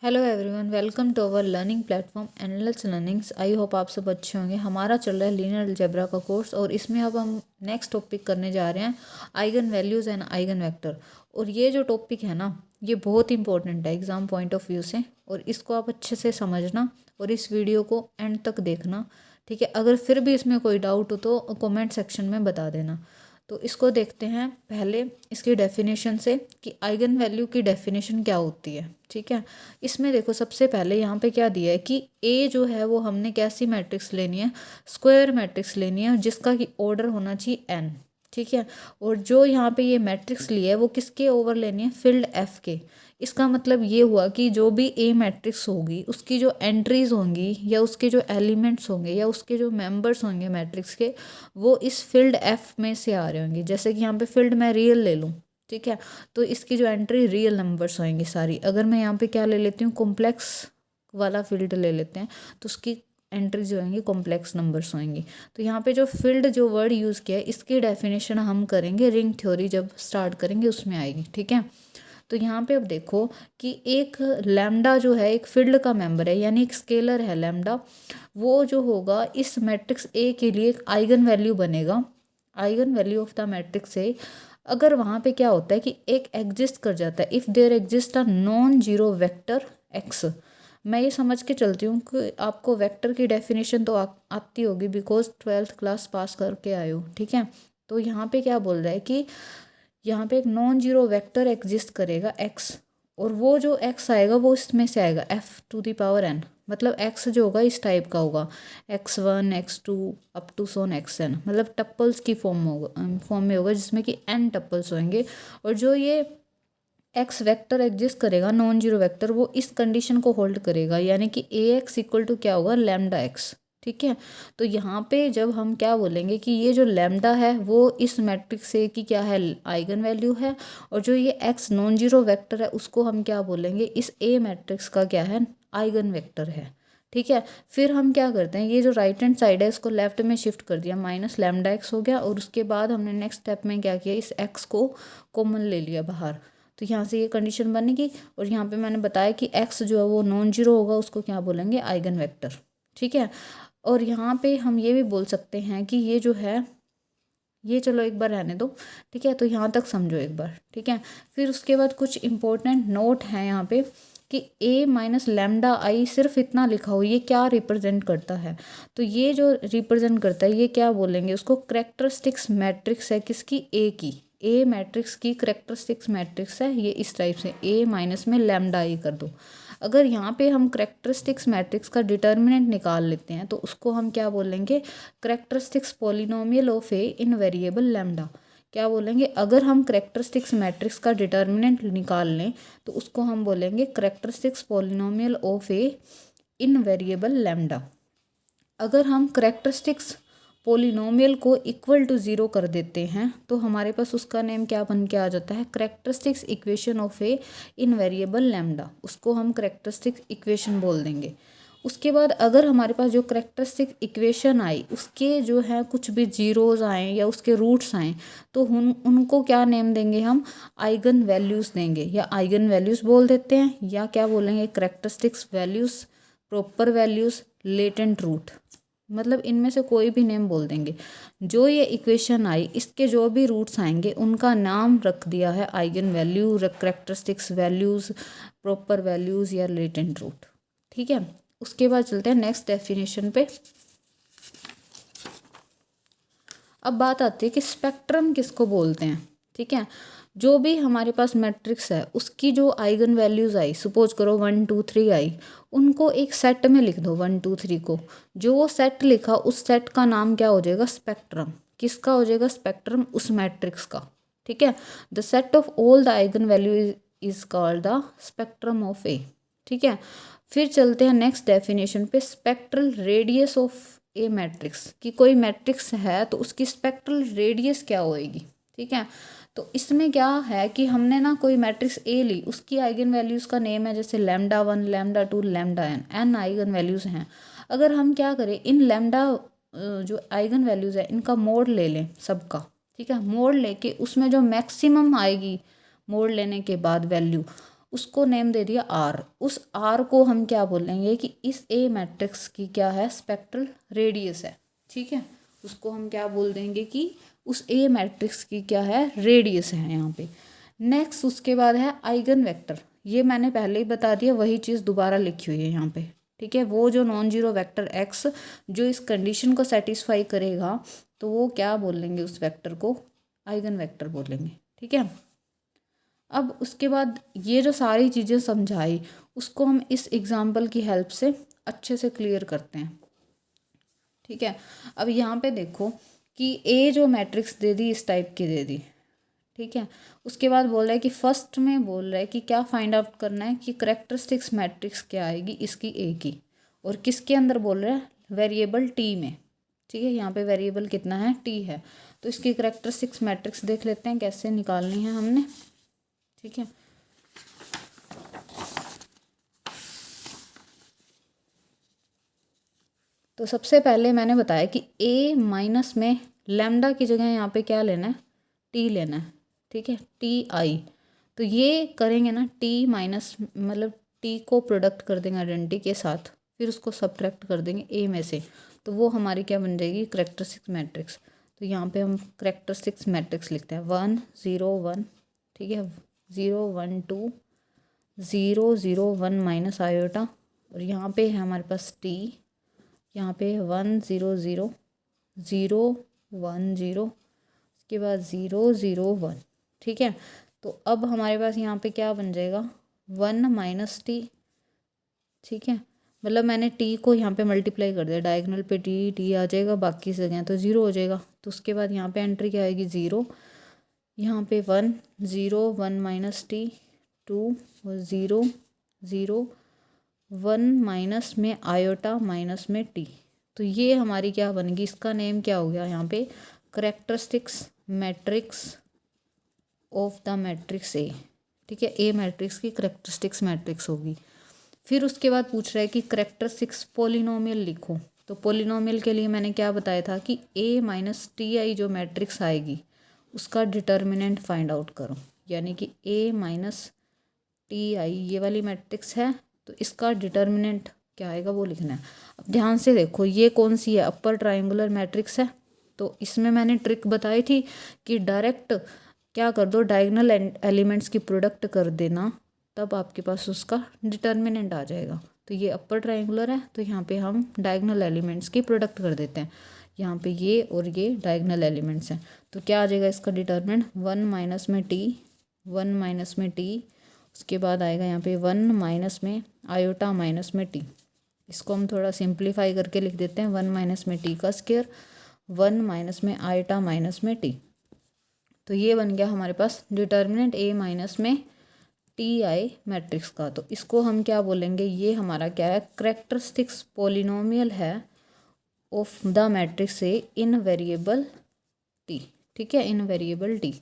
Hello everyone, welcome to our learning platform analytics learnings. I hope आप सब अच्छे होंगे। हमारा चल रहा है लीनियर अलजेब्रा का कोर्स और इसमें अब हम नेक्स्ट टॉपिक करने जा रहे हैं eigen values and eigen vector. और ये जो टॉपिक है ना, ये बहुत इंपॉर्टेंट है एग्ज़ाम पॉइंट ऑफ व्यू से, और इसको आप अच्छे से समझना और इस वीडियो को एंड तक देखना, ठीक है। अगर फिर भी इसमें कोई डाउट हो तो कमेंट सेक्शन में बता देना। तो इसको देखते हैं पहले इसकी डेफिनेशन से कि आइगन वैल्यू की डेफिनेशन क्या होती है, ठीक है। इसमें देखो, सबसे पहले यहाँ पे क्या दिया है कि ए जो है वो हमने कैसी मैट्रिक्स लेनी है, स्क्वायर मैट्रिक्स लेनी है जिसका कि ऑर्डर होना चाहिए एन, ठीक है। और जो यहाँ पे ये मैट्रिक्स लिया है वो किसके ओवर लेनी है, फील्ड एफ के। इसका मतलब ये हुआ कि जो भी ए मैट्रिक्स होगी उसकी जो एंट्रीज होंगी या उसके जो एलिमेंट्स होंगे या उसके जो मेंबर्स होंगे मैट्रिक्स के, वो इस फील्ड एफ में से आ रहे होंगे। जैसे कि यहाँ पे फील्ड मैं रियल ले लूँ, ठीक है, तो इसकी जो एंट्री रियल नंबर्स होंगी सारी। अगर मैं यहाँ पे क्या ले लेती हूँ, कॉम्प्लेक्स वाला फील्ड ले लेते हैं, तो उसकी एंट्री जो होंगी कॉम्प्लेक्स नंबर्स होंगी। तो यहाँ पे जो फील्ड जो वर्ड यूज़ किया है इसकी डेफिनेशन हम करेंगे रिंग थ्योरी जब स्टार्ट करेंगे उसमें आएगी, ठीक है। तो यहाँ पे अब देखो कि एक लैम्डा जो है एक फील्ड का मेंबर है, यानी एक स्केलर है लैम्डा। वो जो होगा इस मैट्रिक्स ए के लिए एक आइगन वैल्यू बनेगा, eigen value of the matrix A. अगर वहाँ पे क्या होता है कि एक एग्जिस्ट कर जाता है, if there exist a non zero vector X. मैं ये समझ के चलती हूँ कि आपको वेक्टर की डेफिनेशन तो आती होगी, बिकॉज 12th क्लास पास करके आए हो, ठीक है। तो यहाँ पे क्या बोल रहा है कि यहाँ पे एक नॉन जीरो वेक्टर एग्जिस्ट करेगा एक्स, और वो जो एक्स आएगा वो इसमें से आएगा F to the power N. मतलब एक्स जो होगा इस टाइप का होगा, x1 x2 up to so on xn, मतलब टप्पल्स की फॉर्म में होगा जिसमें कि n टप्पल्स होंगे। और जो ये एक्स वेक्टर एग्जिस्ट करेगा नॉन जीरो वेक्टर, वो इस कंडीशन को होल्ड करेगा, यानी कि ए एक्स इक्वल टू क्या होगा, लैम्डा एक्स, ठीक है। तो यहाँ पे जब हम क्या बोलेंगे कि ये जो लैम्डा है वो इस मैट्रिक्स ए की क्या है, आइगन वैल्यू है। और जो ये एक्स नॉन जीरो वेक्टर है उसको हम क्या बोलेंगे, इस ए मैट्रिक्स का क्या है, आइगन वेक्टर है, ठीक है। फिर हम क्या करते हैं, ये जो राइट हैंड साइड है इसको लेफ्ट में शिफ्ट कर दिया, माइनस लैम्डा एक्स हो गया। और उसके बाद हमने नेक्स्ट स्टेप में क्या किया, इस एक्स को कॉमन ले लिया बाहर। तो यहाँ से ये कंडीशन बनेगी। और यहाँ पे मैंने बताया कि एक्स जो है वो नॉन जीरो होगा, उसको क्या बोलेंगे, आइगन वेक्टर, ठीक है। और यहाँ पे हम ये भी बोल सकते हैं कि ये जो है, ये चलो एक बार रहने दो, ठीक है। तो यहाँ तक समझो एक बार, ठीक है। फिर उसके बाद कुछ इंपॉर्टेंट नोट है यहाँ पे कि ए माइनस लैम्डा आई, सिर्फ इतना लिखा हो, ये क्या रिप्रेजेंट करता है। तो ये जो रिप्रेजेंट करता है ये क्या बोलेंगे, उसको करेक्टरिस्टिक्स मैट्रिक्स है किसकी, ए की। ए मैट्रिक्स की करेक्टरिस्टिक्स मैट्रिक्स है ये, इस टाइप से ए माइनस में लैम्डा आई कर दो। अगर यहाँ पे हम करेक्टरिस्टिक्स मैट्रिक्स का डिटर्मिनेंट निकाल लेते हैं तो उसको हम क्या बोलेंगे, characteristics polynomial of A in variable lambda. क्या बोलेंगे, अगर हम करेक्टरिस्टिक्स मैट्रिक्स का डिटर्मिनेंट निकाल लें तो उसको हम बोलेंगे characteristics polynomial of A in variable lambda. अगर हम करेक्टरिस्टिक्स पोलिनोमियल को इक्वल टू ज़ीरो कर देते हैं तो हमारे पास उसका नेम क्या बन के आ जाता है, characteristics equation of A in variable lambda. उसको हम करेक्टरिस्टिक्स इक्वेशन बोल देंगे। उसके बाद अगर हमारे पास जो करेक्टरिस्टिक इक्वेशन आई उसके जो है कुछ भी जीरोज आए या उसके रूट्स आए, तो उनको क्या नेम देंगे, हम आइगन वैल्यूज़ देंगे, या आइगन वैल्यूज़ बोल देते हैं, या क्या बोलेंगे, characteristics values, proper values, latent root. मतलब इनमें से कोई भी नेम बोल देंगे। जो ये इक्वेशन आई इसके जो भी रूट्स आएंगे उनका नाम रख दिया है eigen value, characteristics values, proper values या लेटेंट रूट, ठीक है। उसके बाद चलते हैं नेक्स्ट डेफिनेशन पे। अब बात आती है कि स्पेक्ट्रम किसको बोलते हैं, ठीक है। जो भी हमारे पास मैट्रिक्स है उसकी जो आइगन वैल्यूज़ आई, सपोज करो 1 2 3 आई, उनको एक सेट में लिख दो 1 2 3 को। जो वो सेट लिखा उस सेट का नाम क्या हो जाएगा, स्पेक्ट्रम। किसका हो जाएगा, स्पेक्ट्रम उस मैट्रिक्स का, ठीक है। The set of all the eigen value is called the spectrum of A, ठीक है। फिर चलते हैं नेक्स्ट डेफिनेशन पे, spectral radius of a matrix. कि कोई मैट्रिक्स है तो उसकी स्पेक्ट्रल रेडियस क्या होएगी, ठीक है। तो इसमें क्या है कि हमने ना कोई मैट्रिक्स ए ली, उसकी आइगन वैल्यूज़ का नेम है जैसे lambda 1 lambda 2 lambda N, N eigen values हैं। अगर हम क्या करें, इन लैम्डा जो आइगन वैल्यूज़ है इनका मोड ले लें सबका, ठीक है। मोड लेके उसमें जो मैक्सिमम आएगी मोड लेने के बाद वैल्यू, उसको नेम दे दिया आर। उस आर को हम क्या बोलेंगे कि इस ए मैट्रिक्स की क्या है, स्पेक्ट्रल रेडियस है। ठीक है, उसको हम क्या बोल देंगे कि उस ए मैट्रिक्स की क्या है, रेडियस है यहाँ पे। नेक्स्ट उसके बाद है आइगन वेक्टर। ये मैंने पहले ही बता दिया, वही चीज़ दोबारा लिखी हुई है यहाँ पे। ठीक है, वो जो नॉन जीरो वेक्टर एक्स जो इस कंडीशन को सेटिस्फाई करेगा तो वो क्या बोलेंगे, उस वेक्टर को आइगन वेक्टर बोलेंगे। ठीक है, अब उसके बाद ये जो सारी चीज़ें समझाई उसको हम इस एग्जाम्पल की हेल्प से अच्छे से क्लियर करते हैं। ठीक है, अब यहाँ पे देखो कि ए जो मैट्रिक्स दे दी इस टाइप की दे दी। ठीक है, उसके बाद बोल रहा है कि फर्स्ट में बोल रहा है कि क्या फाइंड आउट करना है कि करेक्टरिस्टिक्स मैट्रिक्स क्या आएगी इसकी ए की, और किसके अंदर बोल रहा है, वेरिएबल टी में। ठीक है, यहाँ पे वेरिएबल कितना है, टी है। तो इसकी करेक्टरिस्टिक्स मैट्रिक्स देख लेते हैं कैसे निकालनी है हमने। ठीक है, तो सबसे पहले मैंने बताया कि ए माइनस में लैम्डा की जगह यहाँ पे क्या लेना है, टी लेना है। ठीक है, टी आई। तो ये करेंगे ना, टी माइनस मतलब टी को प्रोडक्ट कर देंगे आइडेंटिटी के साथ, फिर उसको सब्ट्रैक्ट कर देंगे ए में से, तो वो हमारी क्या बन जाएगी, करेक्टरिस्टिक्स मैट्रिक्स। तो यहाँ पे हम करेक्टरिस्टिक्स मैट्रिक्स लिखते हैं 1 0 1। ठीक है, 0 1 2 0 0 1 माइनस आयोटा, और यहाँ पे है हमारे पास टी, यहाँ पे 1 0 0 0 1 0, उसके बाद 0 0 1। ठीक है, तो अब हमारे पास यहाँ पे क्या बन जाएगा, 1 माइनस टी। ठीक है, मतलब मैंने टी को यहाँ पे मल्टीप्लाई कर दिया, डायगोनल पे टी टी आ जाएगा, बाकी से जगह तो ज़ीरो हो जाएगा। तो उसके बाद यहाँ पे एंट्री क्या आएगी, ज़ीरो, यहाँ पे 1 0 1 माइनस टी 2 और 0 0 1 माइनस में आयोटा माइनस में टी। तो ये हमारी क्या बनेगी, इसका नेम क्या हो गया यहाँ पे, characteristics matrix of the matrix A. ठीक है, ए मैट्रिक्स की करेक्टरिस्टिक्स मैट्रिक्स होगी। फिर उसके बाद पूछ रहा है कि करेक्टरिस्टिक्स पोलिनोमियल लिखो। तो पोलिनोमियल के लिए मैंने क्या बताया था कि ए माइनस टी आई जो मैट्रिक्स आएगी उसका डिटर्मिनेंट फाइंड आउट करो, यानी कि ए माइनस टी आई ये वाली मैट्रिक्स है, तो इसका डिटर्मिनेंट क्या आएगा वो लिखना है। अब ध्यान से देखो ये कौन सी है, अपर ट्रायंगुलर मैट्रिक्स है। तो इसमें मैंने ट्रिक बताई थी कि डायरेक्ट क्या कर दो, डायगोनल एलिमेंट्स की प्रोडक्ट कर देना, तब आपके पास उसका डिटर्मिनेंट आ जाएगा। तो ये अपर ट्रायंगुलर है, तो यहाँ पे हम डायगोनल एलिमेंट्स की प्रोडक्ट कर देते हैं। यहाँ पे ये और ये डायगोनल एलिमेंट्स हैं, तो क्या आ जाएगा इसका डिटर्मिनेंट, 1 माइनस में टी 1 माइनस में टी, उसके बाद आएगा यहाँ पे 1 माइनस में आयोटा माइनस में टी। इसको हम थोड़ा सिंप्लीफाई करके लिख देते हैं, 1 माइनस में टी का स्क्वायर 1 माइनस में आयोटा माइनस में टी। तो ये बन गया हमारे पास डिटर्मिनेंट ए माइनस में टी आई मैट्रिक्स का। तो इसको हम क्या बोलेंगे, ये हमारा क्या है, करेक्टरिस्टिक्स पोलिनोमियल है of the matrix A in variable T. ठीक है, इन वेरिएबल टी।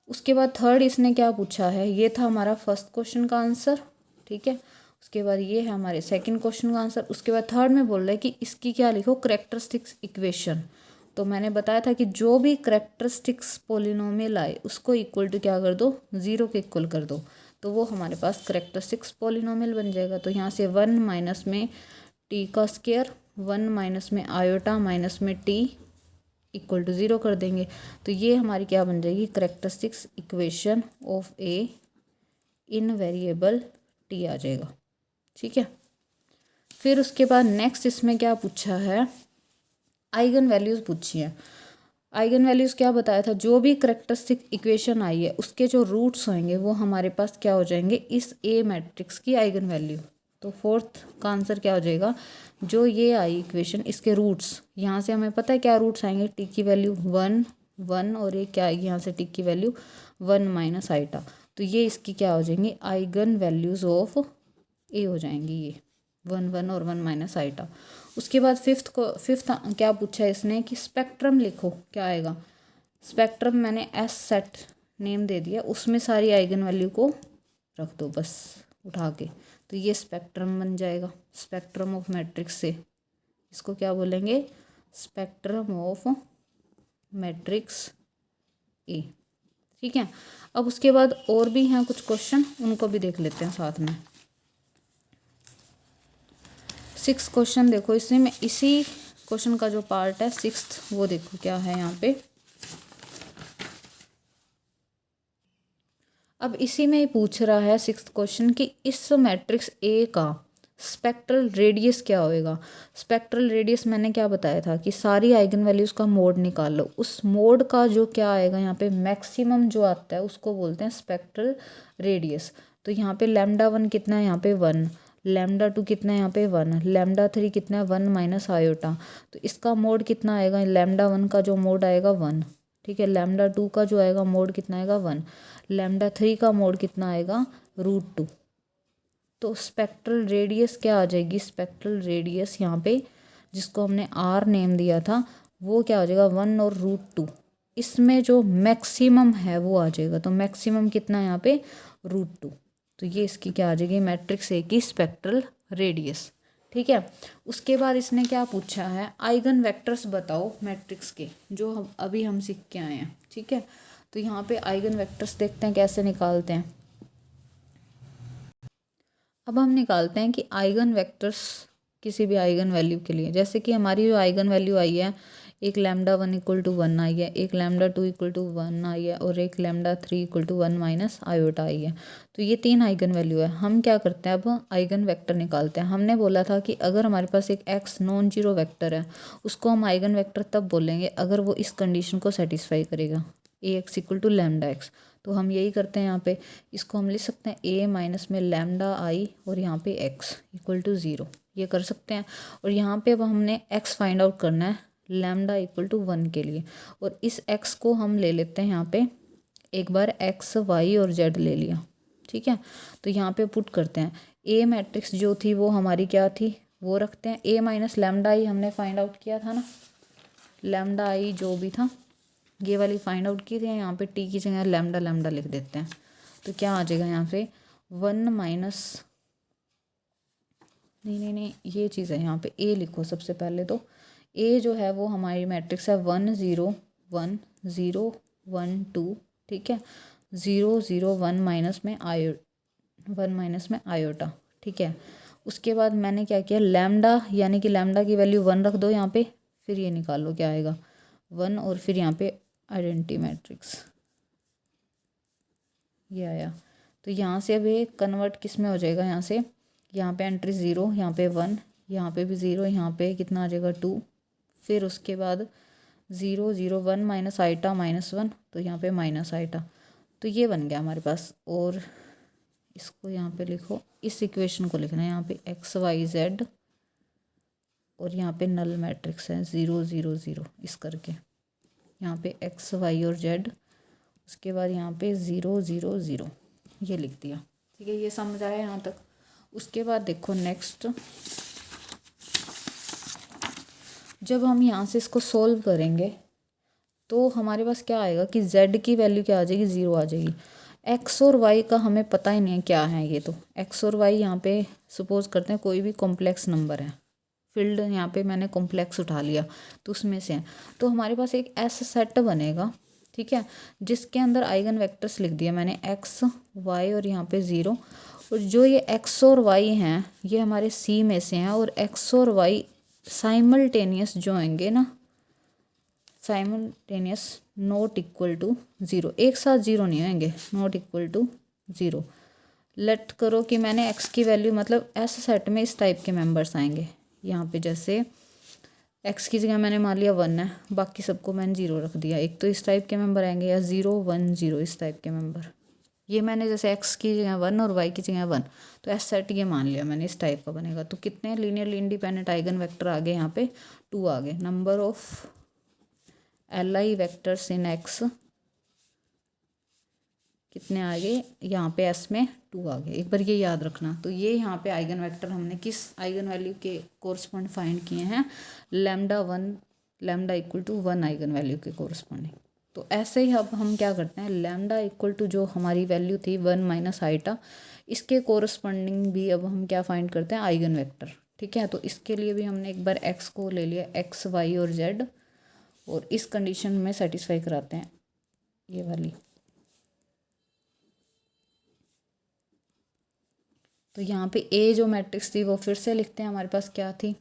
उसके बाद थर्ड इसने क्या पूछा है, ये था हमारा फर्स्ट क्वेश्चन का आंसर। ठीक है, उसके बाद ये है हमारे सेकंड क्वेश्चन का आंसर। उसके बाद थर्ड में बोल रहा है कि इसकी क्या लिखो, करेक्टरिस्टिक्स इक्वेशन। तो मैंने बताया था कि जो भी करेक्टरिस्टिक्स पोलिनोमियल आए उसको इक्वल टू क्या कर दो, ज़ीरो के इक्वल कर दो, तो वो हमारे पास करेक्टरिस्टिक्स पोलिनोमियल बन जाएगा। तो यहाँ से 1 माइनस में टी का स्क्वायर 1 माइनस में आयोटा माइनस में टी इक्वल टू ज़ीरो कर देंगे। तो ये हमारी क्या बन जाएगी, characteristics equation of A in variable t आ जाएगा। ठीक है, फिर उसके बाद नेक्स्ट इसमें क्या पूछा है, आइगन वैल्यूज़ पूछी है। आइगन वैल्यूज़ क्या बताया था, जो भी करेक्टरिस्टिक इक्वेशन आई है उसके जो रूट्स होंगे वो हमारे पास क्या हो जाएंगे, इस ए मैट्रिक्स की आइगन वैल्यू। तो फोर्थ का आंसर क्या हो जाएगा, जो ये आई इक्वेशन इसके रूट्स, यहाँ से हमें पता है क्या रूट्स आएंगे, टी की वैल्यू 1 1 और ये क्या आएगी यहाँ से टी की वैल्यू 1 माइनस आइटा। तो ये इसकी क्या हो जाएंगी, आइगन वैल्यूज़ ऑफ ए हो जाएंगी, ये 1 1 और 1 माइनस आइटा। उसके बाद फिफ्थ क्या पूछा है इसने कि स्पेक्ट्रम लिखो, क्या आएगा। स्पेक्ट्रम मैंने एस सेट नेम दे दिया, उसमें सारी आइगन वैल्यू को रख दो बस उठा के, तो ये स्पेक्ट्रम बन जाएगा। स्पेक्ट्रम ऑफ मैट्रिक्स से इसको क्या बोलेंगे, स्पेक्ट्रम ऑफ मैट्रिक्स ए। ठीक है। अब उसके बाद और भी हैं कुछ क्वेश्चन, उनको भी देख लेते हैं साथ में। 6 क्वेश्चन देखो, इसमें में इसी क्वेश्चन का जो पार्ट है 6th, वो देखो क्या है यहाँ पे। अब इसी में ही पूछ रहा है 6th क्वेश्चन कि इस मैट्रिक्स ए का स्पेक्ट्रल रेडियस क्या होएगा। स्पेक्ट्रल रेडियस मैंने क्या बताया था कि सारी आइगन वैल्यूज का मोड निकाल लो, उस मोड का जो क्या आएगा यहाँ पे मैक्सिमम जो आता है उसको बोलते हैं स्पेक्ट्रल रेडियस। तो यहाँ पे λ1 कितना है, यहाँ पे 1, λ2 कितना है, यहाँ पे 1, λ3 कितना है, 1 माइनस आयोटा। तो इसका मोड कितना आएगा, λ1 का जो मोड आएगा 1, ठीक है। λ2 का जो आएगा मोड कितना आएगा 1, λ3 का मोड कितना आएगा √2। तो स्पेक्ट्रल रेडियस क्या आ जाएगी, स्पेक्ट्रल रेडियस यहाँ पे जिसको हमने आर नेम दिया था वो क्या हो जाएगा 1 और √2, इसमें जो मैक्सिमम है वो आ जाएगा। तो मैक्सिमम कितना है यहाँ पे √2। तो ये इसकी क्या आ जाएगी, मैट्रिक्स ए की स्पेक्ट्रल रेडियस, ठीक है। उसके बाद इसने क्या पूछा है, आइगन वेक्टर्स बताओ मैट्रिक्स के, जो अभी हम सीख के आए हैं, ठीक है। तो यहाँ पे आइगन वेक्टर्स देखते हैं कैसे निकालते हैं। अब हम निकालते हैं कि आइगन वेक्टर्स किसी भी आइगन वैल्यू के लिए, जैसे कि हमारी जो आइगन वैल्यू आई है, एक λ1 = 1 आई है, एक λ2 = 1 आई है, और एक λ3 = 1 माइनस आयोटा आई है। तो ये 3 आइगन वैल्यू है। हम क्या करते हैं, अब आइगन वेक्टर निकालते हैं। हमने बोला था कि अगर हमारे पास एक x नॉन जीरो वेक्टर है, उसको हम आइगन वेक्टर तब बोलेंगे अगर वो इस कंडीशन को सेटिस्फाई करेगा, ax = λx। तो हम यही करते हैं यहाँ पे, इसको हम लिख सकते हैं a माइनस में λi और यहाँ पे x = 0, ये कर सकते हैं। और यहाँ पे अब हमने x फाइंड आउट करना है λ = 1 के लिए, और इस x को हम ले लेते हैं यहाँ पे, एक बार x y और z ले लिया, ठीक है। तो यहाँ पे पुट करते हैं, a मैट्रिक्स जो थी वो हमारी क्या थी, वो रखते हैं a माइनस λi हमने फाइंड आउट किया था ना, λi जो भी था ये वाली फाइंड आउट की थी। यहाँ पे t की जगह λ लिख देते हैं। तो क्या आ जाएगा यहाँ पे 1 माइनस, नहीं ये चीज़ है, यहाँ पे a लिखो सबसे पहले। तो a जो है वो हमारी मैट्रिक्स है 1 0 1 0 1 2, ठीक है। 0 0 1 माइनस में 1 माइनस में आयोटा, ठीक है। उसके बाद मैंने क्या किया, लैम्डा यानी कि लैम्डा की वैल्यू 1 रख दो यहाँ पे, फिर ये निकाल लो क्या आएगा 1, और फिर यहाँ पे आइडेंटिटी मैट्रिक्स ये आया। तो यहाँ से अब ये कन्वर्ट किस में हो जाएगा, यहाँ पे एंट्री 0, यहाँ पे 1, यहाँ पे भी 0, यहाँ पे कितना आ जाएगा 2, फिर उसके बाद 0 0 1 माइनस आइटा -1, तो यहाँ पे माइनस आइटा। तो ये बन गया हमारे पास। और इसको यहाँ पे लिखो, इस इक्वेशन को लिखना है यहाँ पे x y z, और यहाँ पे नल मैट्रिक्स है 0 0 0 इस करके, यहाँ पे x y और z, उसके बाद यहाँ पे 0 0 0 ये लिख दिया, ठीक है। ये समझ आया यहाँ तक। उसके बाद देखो नेक्स्ट, जब हम यहाँ से इसको सोल्व करेंगे तो हमारे पास क्या आएगा कि z की वैल्यू क्या आ जाएगी, 0 आ जाएगी। x और y का हमें पता ही नहीं है क्या है ये। तो x और y यहाँ पे सपोज करते हैं कोई भी कॉम्प्लेक्स नंबर है, फील्ड यहाँ पे मैंने कॉम्प्लेक्स उठा लिया तो उसमें से है। तो हमारे पास एक ऐसा सेट बनेगा, ठीक है, जिसके अंदर आइगन वेक्टर्स लिख दिया मैंने x y और यहाँ पे 0, और जो ये x और y हैं ये हमारे C में से हैं, और x और y साइमल्टेनियस जो होंगे ना, साइमल्टेनियस नॉट इक्वल टू 0, एक साथ 0 नहीं होंगे, नॉट इक्वल टू 0। लेट करो कि मैंने x की वैल्यू, मतलब ऐसे सेट में इस टाइप के मेंबर्स आएंगे यहाँ पे, जैसे x की जगह मैंने मान लिया 1 है, बाकी सबको मैंने 0 रख दिया। एक तो इस टाइप के मेंबर आएंगे, या 0 1 0 इस टाइप के मेंबर। ये मैंने जैसे x की जगह 1 और y की जगह 1, तो ऐसा सेट ये मान लिया मैंने, इस टाइप का बनेगा। तो कितने लीनियरली इंडिपेंडेंट आइगन वेक्टर आ गए यहाँ पे, 2 आ गए। Number of li vectors in x कितने आ गए, यहाँ पे s में 2 आ गए। एक बार ये याद रखना। तो ये यहाँ पे आइगन वेक्टर हमने किस आइगन वैल्यू के कोरस्पॉन्ड फाइंड किए हैं, λ = 1 आइगन वैल्यू के कोरस्पॉन्डिंग। तो ऐसे ही अब हम क्या करते हैं, λ = जो हमारी वैल्यू थी 1 माइनस आइटा, इसके कोरस्पॉन्डिंग भी अब हम क्या फाइंड करते हैं, आइगन वेक्टर, ठीक है। तो इसके लिए भी हमने एक बार x को ले लिया, x y और z, और इस कंडीशन में सेटिस्फाई कराते हैं ये वाली। तो यहाँ पे ए जो मैट्रिक्स थी वो फिर से लिखते हैं, हमारे पास क्या थी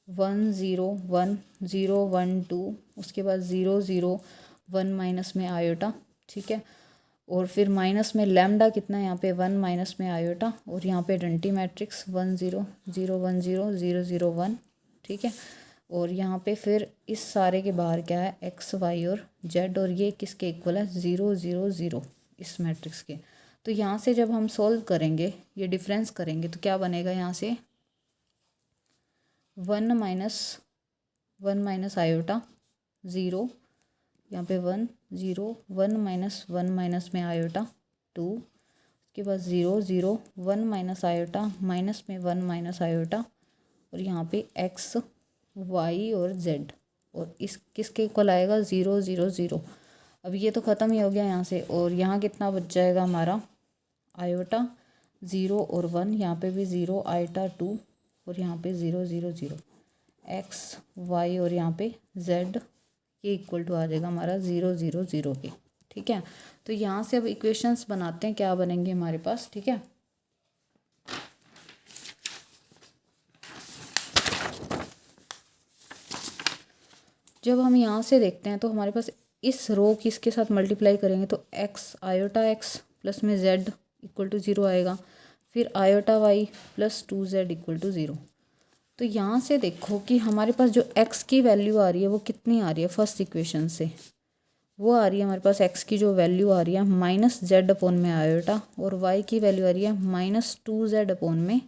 1 0 1 0 1 2, उसके बाद 0 0 1 माइनस में आयोटा, ठीक है, और फिर माइनस में लैम्डा कितना है यहाँ पे 1 माइनस में आयोटा, और यहाँ पे डंटी मैट्रिक्स 1 0 0 1 0 0 0 1, ठीक है, और यहाँ पे फिर इस सारे के बाहर क्या है एक्स वाई और जेड, और ये किसके इक्वल है 0 0 0 इस मैट्रिक्स के। तो यहाँ से जब हम सॉल्व करेंगे, ये डिफरेंस करेंगे, तो क्या बनेगा यहाँ से 1 माइनस आयोटा 0, यहाँ पे 1 0 1 माइनस 1 माइनस में आयोटा 2, उसके बाद 0 0 1 माइनस आयोटा माइनस में 1 माइनस आयोटा, और यहाँ पे एक्स वाई और जेड, और इस किसके इक्वल आएगा 0 0 0। अब ये तो ख़त्म ही हो गया यहाँ से, और यहाँ कितना बच जाएगा हमारा आयोटा 0 और 1, यहाँ पे भी 0 आयोटा 2, और यहाँ पे 0 0 0 एक्स वाई और यहाँ पे जेड, ये इक्वल टू आ जाएगा हमारा 0 0 0 के, ठीक है। तो यहाँ से अब इक्वेशंस बनाते हैं, क्या बनेंगे हमारे पास, ठीक है। जब हम यहाँ से देखते हैं तो हमारे पास इस रो की इसके साथ मल्टीप्लाई करेंगे तो एक्स आयोटा एक्स प्लस में जेड इक्वल टू 0 आएगा, फिर iota Y plus 2z equal to 0। तो यहाँ से देखो कि हमारे पास जो x की वैल्यू आ रही है वो कितनी आ रही है फर्स्ट इक्वेशन से, वो आ रही है हमारे पास x की जो वैल्यू आ रही है माइनस जेड अपॉन में आयोटा, और y की वैल्यू आ रही है माइनस 2z अपॉन में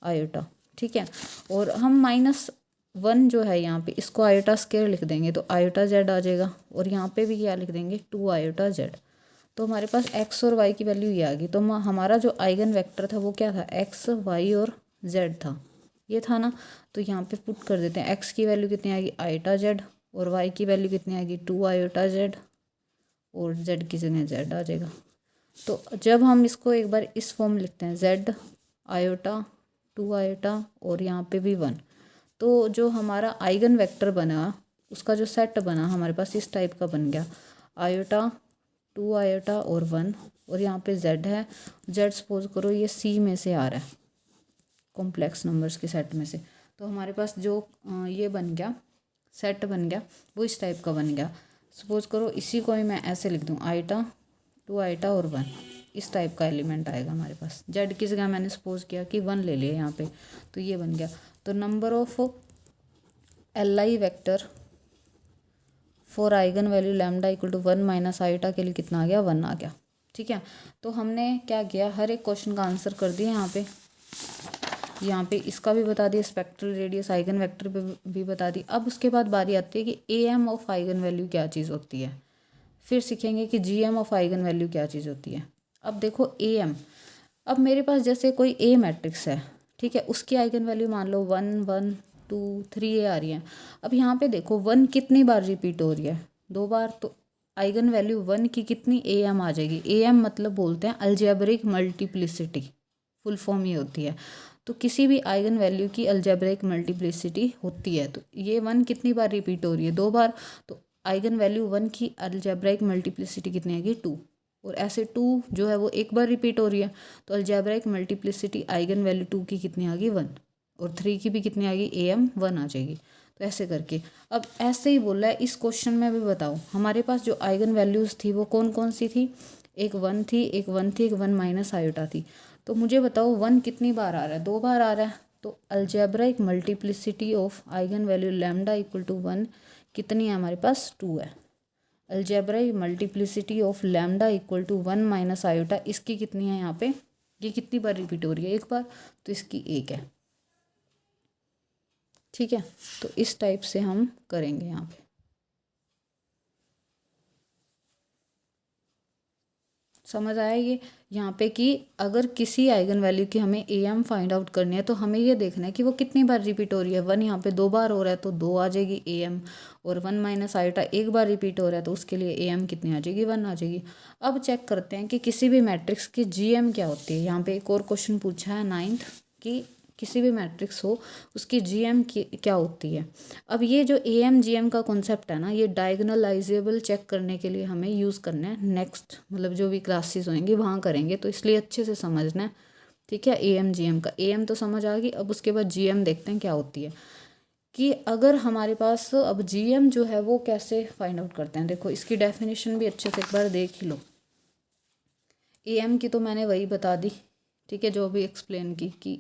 आयोटा, ठीक है। और हम -1 जो है यहाँ पे इसको आयोटा स्क्वायर लिख देंगे तो आयोटा जेड आ जाएगा, और यहाँ पे भी क्या लिख देंगे 2 आयोटा जेड। तो हमारे पास x और y की वैल्यू ये आ गई। तो हमारा जो आइगन वेक्टर था वो क्या था x y और z था, ये था ना। तो यहाँ पे पुट कर देते हैं, x की वैल्यू कितनी आएगी आयोटा जेड, और y की वैल्यू कितनी आएगी 2 आयोटा जेड, और z की जगह z आ जाएगा। तो जब हम इसको एक बार इस फॉर्म लिखते हैं z आयोटा 2 आयोटा और यहाँ पे भी 1, तो जो हमारा आइगन वेक्टर बना उसका जो सेट बना हमारे पास इस टाइप का बन गया, आयोटा 2 आयोटा और 1, और यहाँ पे z है, z सपोज करो ये C में से आ रहा है कॉम्प्लेक्स नंबर्स के सेट में से। तो हमारे पास जो ये बन गया सेट बन गया वो इस टाइप का बन गया। सपोज करो इसी को ही मैं ऐसे लिख दूँ आयोटा 2 आयोटा और 1, इस टाइप का एलिमेंट आएगा हमारे पास। z की जगह मैंने सपोज किया कि 1 ले लिया यहाँ पे, तो ये बन गया। तो number of li vector for eigen value lambda equal to 1 minus iota के लिए कितना आ गया 1 आ गया, ठीक है। तो हमने क्या किया हर एक क्वेश्चन का आंसर कर दिया यहाँ पे इसका भी बता दिया, स्पेक्ट्रल रेडियस आइगन वेक्टर पे भी बता दी। अब उसके बाद बारी आती है कि am ऑफ आइगन वैल्यू क्या चीज़ होती है, फिर सीखेंगे कि gm ऑफ आइगन वैल्यू क्या चीज़ होती है। अब देखो am, अब मेरे पास जैसे कोई a मैट्रिक्स है, ठीक है, उसकी आइगन वैल्यू मान लो 1 1 2 3 आ रही है। अब यहाँ पे देखो 1 कितनी बार रिपीट हो रही है 2 बार, तो आइगन वैल्यू 1 की कितनी am आ जाएगी। am मतलब बोलते हैं अलजेब्रिक मल्टीप्लिसिटी, फुल फॉर्म ये होती है। तो किसी भी आइगन वैल्यू की अलजेब्रिक मल्टीप्लिसिटी होती है, तो ये 1 कितनी बार रिपीट हो रही है 2 बार, तो आइगन वैल्यू 1 की अलजेब्रिक मल्टीप्लिसिटी कितनी आएगी 2, और ऐसे 2 जो है वो एक बार रिपीट हो रही है, तो अलजेब्रिक मल्टीप्लिसिटी आइगन वैल्यू 2 की कितनी आ गई 1, और 3 की भी कितनी आ गई am 1 आ जाएगी। तो ऐसे करके अब ऐसे ही बोला है इस क्वेश्चन में भी। बताओ हमारे पास जो आइगन वैल्यूज़ थी वो कौन कौन सी थी, एक 1 थी, एक 1 माइनस आयोटा थी। तो मुझे बताओ 1 कितनी बार आ रहा है 2 बार आ रहा है, तो algebraic multiplicity of eigen value lambda equal to 1 कितनी है हमारे पास 2 है। Algebraic multiplicity of lambda equal to 1 minus iota, इसकी कितनी है यहाँ पे, ये कितनी बार रिपीट हो रही है एक बार, तो इसकी 1 है, ठीक है। तो इस टाइप से हम करेंगे यहाँ पे। समझ आया ये यहाँ पे कि अगर किसी आइगन वैल्यू की हमें am फाइंड आउट करनी है तो हमें ये देखना है कि वो कितनी बार रिपीट हो रही है। 1 यहाँ पे 2 बार हो रहा है तो 2 आ जाएगी am, और 1 माइनस आयोटा एक बार रिपीट हो रहा है तो उसके लिए am कितनी आ जाएगी 1 आ जाएगी। अब चेक करते हैं कि किसी भी मैट्रिक्स की gm क्या होती है। यहाँ पे एक और क्वेश्चन पूछा है 9th कि किसी भी मैट्रिक्स हो उसकी जीएम क्या होती है। अब ये जो एम जीएम का कॉन्सेप्ट है ना, ये डायगोनलाइजेबल चेक करने के लिए हमें यूज़ करना है। नेक्स्ट मतलब जो भी क्लासेस होंगी वहाँ करेंगे, तो इसलिए अच्छे से समझना है। ठीक है, AM GM का। AM तो समझ आ गई। अब उसके बाद GM देखते हैं क्या होती है, कि अगर हमारे पास अब GM जो है वो कैसे फाइंड आउट करते हैं। देखो इसकी डेफिनेशन भी अच्छे से एक बार देख ही लो। AM की तो मैंने वही बता दी, ठीक है, जो भी एक्सप्लेन की कि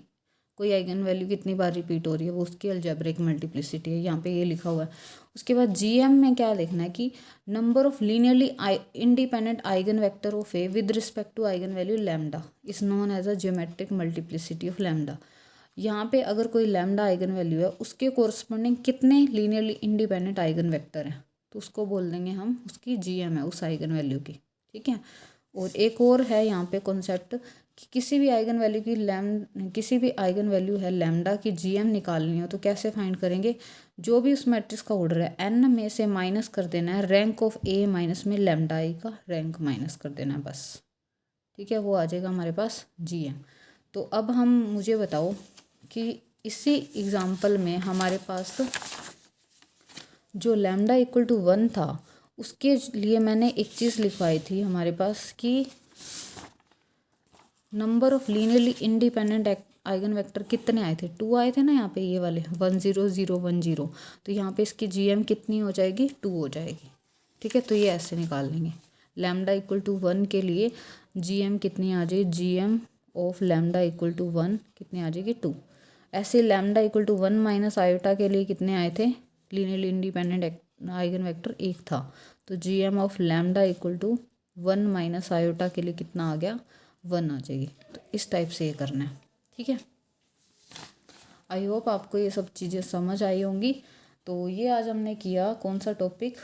कोई आइगन वैल्यू कितनी बार रिपीट हो रही है वो उसकी अलजेब्रिक मल्टीप्लिसिटी है, यहाँ पे ये लिखा हुआ है। उसके बाद GM में क्या लिखना है कि number of linearly independent eigen vector of A with respect to eigen value lambda is known as a geometric multiplicity of lambda. यहाँ पे अगर कोई लैम्डा आइगन वैल्यू है उसके कोरस्पॉन्डिंग कितने लीनियरली इंडिपेंडेंट आइगन वेक्टर हैं, तो उसको बोल देंगे हम, उसकी GM है उस आइगन वैल्यू की। ठीक है, और एक और है यहाँ पे कॉन्सेप्ट कि किसी भी आइगन वैल्यू की किसी भी आइगन वैल्यू है लैम्डा की GM निकालनी हो तो कैसे फाइंड करेंगे। जो भी उस मैट्रिक्स का ऑर्डर है n में से माइनस कर देना है रैंक ऑफ A माइनस में लैम्डा आई का रैंक माइनस कर देना है बस। ठीक है, वो आ जाएगा हमारे पास GM। तो अब मुझे बताओ कि इसी एग्जाम्पल में हमारे पास जो लैम्डा इक्वल टू 1 था उसके लिए मैंने एक चीज़ लिखवाई थी हमारे पास कि number of linearly independent eigen vector कितने आए थे, 2 आए थे ना यहाँ पे, ये वाले 1 0 0 1 0। तो यहाँ पे इसकी GM कितनी हो जाएगी, 2 हो जाएगी। ठीक है, तो ये ऐसे निकाल लेंगे। लैम्डा इक्वल टू 1 के लिए GM कितनी आ जाएगी, GM of lambda equal to 1 कितनी आ जाएगी, 2। ऐसे lambda equal to 1 minus iota के लिए कितने आए थे, लीनियरली इंडिपेंडेंट आइगन वेक्टर 1 था। तो GM of lambda equal to 1 minus iota के लिए कितना आ गया, 1 आ जाएगी। तो इस टाइप से ये करना है। ठीक है, आई होप आपको ये सब चीज़ें समझ आई होंगी। तो ये आज हमने किया कौन सा topic,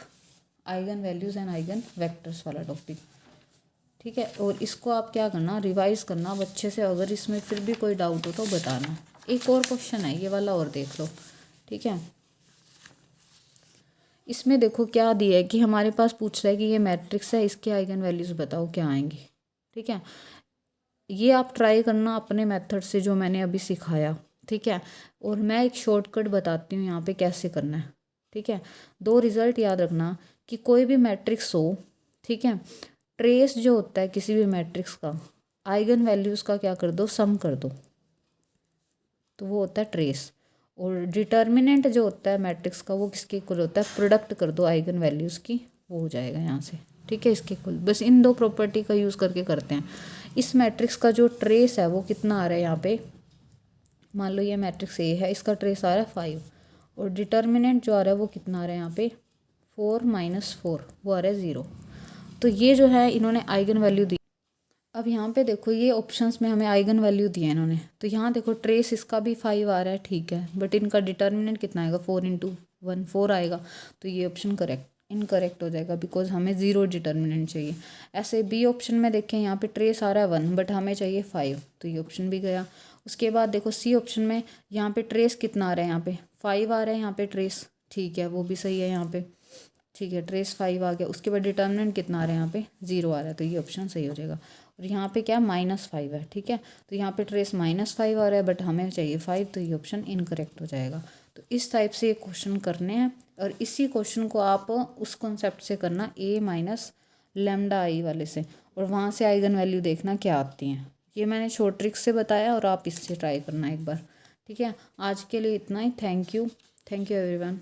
eigen values and eigen vectors वाला टॉपिक। ठीक है, और इसको आप क्या करना, रिवाइज करना अब अच्छे से। अगर इसमें फिर भी कोई डाउट हो तो बताना। एक और क्वेश्चन है ये वाला और देख लो। ठीक है, इसमें देखो क्या दिया है कि हमारे पास पूछ रहा है कि ये मैट्रिक्स है, इसके आइगन वैल्यूज़ बताओ क्या आएंगी। ठीक है, ये आप ट्राई करना अपने मेथड से जो मैंने अभी सिखाया। ठीक है, और मैं एक शॉर्टकट बताती हूँ यहाँ पे कैसे करना है। ठीक है, 2 रिज़ल्ट याद रखना कि कोई भी मैट्रिक्स हो, ठीक है, ट्रेस जो होता है किसी भी मैट्रिक्स का आइगन वैल्यूज़ का क्या कर दो, सम कर दो, तो वो होता है ट्रेस। और डिटर्मिनेंट जो होता है मैट्रिक्स का वो किसके इक्वल होता है, प्रोडक्ट कर दो आइगन वैल्यूज़ की, वो हो जाएगा यहाँ से। ठीक है, इसके इक्वल। बस इन 2 प्रॉपर्टी का यूज़ करके करते हैं। इस मैट्रिक्स का जो ट्रेस है वो कितना आ रहा है यहाँ पे, मान लो ये मैट्रिक्स A है, इसका ट्रेस आ रहा है 5, और डिटर्मिनेंट जो आ रहा है वो कितना आ रहा है यहाँ पे 4 माइनस 4, वो आ रहा है 0। तो ये जो है इन्होंने आइगन वैल्यू दी। अब यहाँ पे देखो ये ऑप्शंस में हमें आइगन वैल्यू दिए इन्होंने, तो यहाँ देखो ट्रेस इसका भी 5 आ रहा है, ठीक है, बट इनका डिटर्मिनेंट कितना आएगा, 4 × 1 4 आएगा। तो ये ऑप्शन इनकरेक्ट हो जाएगा बिकॉज हमें 0 डिटर्मिनेंट चाहिए। ऐसे बी ऑप्शन में देखें यहाँ पे ट्रेस आ रहा है 1 बट हमें चाहिए 5, तो ये ऑप्शन भी गया। उसके बाद देखो सी ऑप्शन में यहाँ पे ट्रेस कितना आ रहा है, यहाँ पे 5 आ रहा है यहाँ पे ट्रेस, ठीक है, वो भी सही है यहाँ पे। ठीक है, ट्रेस 5 आ गया। उसके बाद डिटर्मिनेंट कितना आ रहा है, यहाँ पे 0 आ रहा है, तो ये ऑप्शन सही हो जाएगा। और यहाँ पे क्या -5 है, ठीक है, तो यहाँ पे ट्रेस -5 आ रहा है बट हमें चाहिए 5, तो ये ऑप्शन इनकरेक्ट हो जाएगा। तो इस टाइप से ये क्वेश्चन करने हैं, और इसी क्वेश्चन को आप उस कॉन्सेप्ट से करना A माइनस लैम्डा आई वाले से, और वहाँ से आइगन वैल्यू देखना क्या आती हैं। ये मैंने शॉर्ट ट्रिक से बताया और आप इससे ट्राई करना एक बार। ठीक है, आज के लिए इतना ही। Thank you everyone.